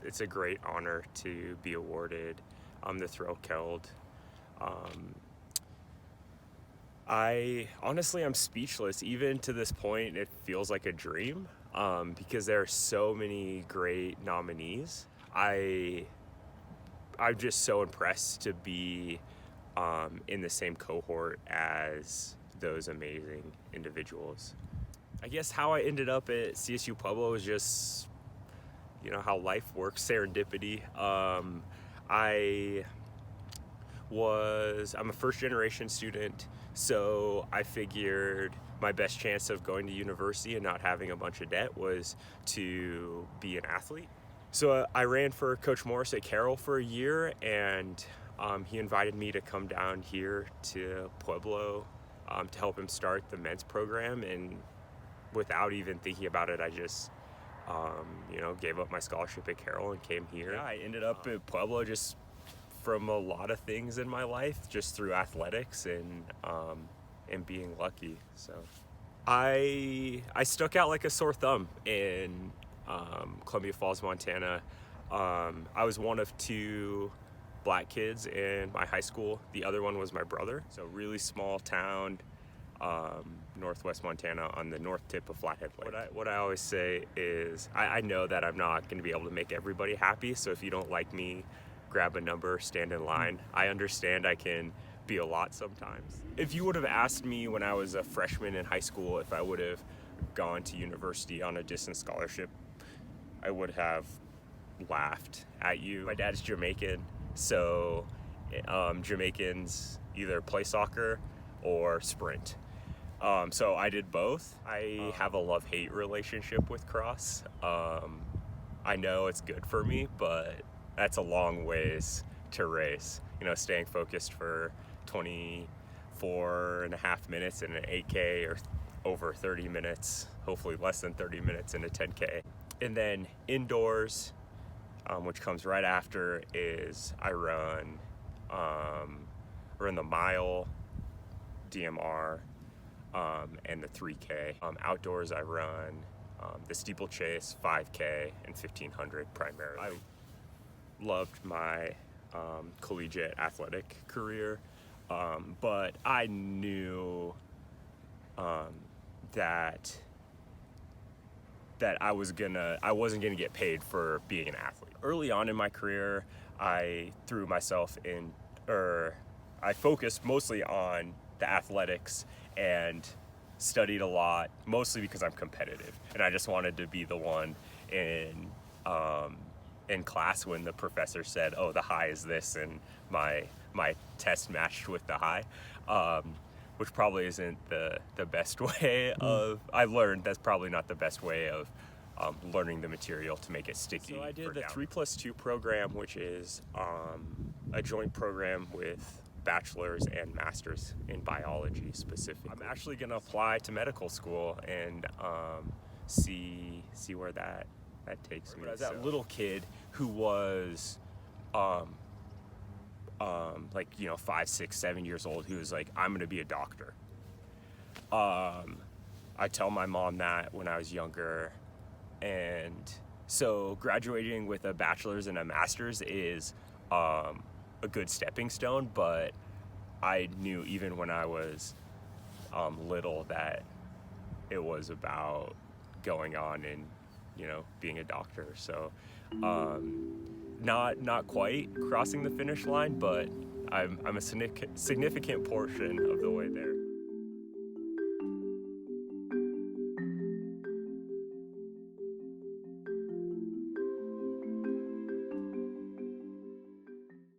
It's a great honor to be awarded the Thrill Killed. I'm speechless. Even to this point, it feels like a dream because there are so many great nominees. I'm just so impressed to be in the same cohort as those amazing individuals. I guess how I ended up at CSU-Pueblo was just, how life works, serendipity. I'm a first generation student, so I figured my best chance of going to university and not having a bunch of debt was to be an athlete. So I ran for Coach Morris at Carroll for a year, and he invited me to come down here to Pueblo to help him start the men's program, and without even thinking about it, I just gave up my scholarship at Carroll and came here. Yeah, I ended up at Pueblo just from a lot of things in my life, just through athletics and being lucky. So I stuck out like a sore thumb in Columbia Falls, Montana. I was one of two black kids in my high school. The other one was my brother. So really small town, northwest Montana on the north tip of Flathead Lake. What I always say is I know that I'm not going to be able to make everybody happy, so if you don't like me, grab a number, stand in line. I understand I can be a lot sometimes. If you would have asked me when I was a freshman in high school if I would have gone to university on a distance scholarship, I would have laughed at you. My dad's Jamaican, so Jamaicans either play soccer or sprint. So I did both. I have a love-hate relationship with cross. I know it's good for me, but that's a long ways to race. Staying focused for 24 and a half minutes in an 8K or over 30 minutes, hopefully less than 30 minutes in a 10K. And then indoors, which comes right after, is I run the mile, DMR, and the 3K. Outdoors, I run the steeplechase, 5K, and 1500 primarily. I loved my collegiate athletic career, but I knew that I wasn't gonna get paid for being an athlete. Early on in my career, I focused mostly on the athletics and studied a lot, mostly because I'm competitive, and I just wanted to be the one in class when the professor said, "Oh, the high is this," and my test matched with the high, which probably isn't the best way of. I learned that's probably not the best way of learning the material to make it sticky. So I did the 3+2 program, which is a joint program with bachelor's and master's in biology specifically. I'm actually going to apply to medical school and see where that takes me. That little kid who was 5, 6, 7 years old, who was like, I'm going to be a doctor. I tell my mom that when I was younger, and so graduating with a bachelor's and a master's is a good stepping stone, but I knew even when I was little that it was about going on and being a doctor. So not quite crossing the finish line, but I'm a significant portion of the way there.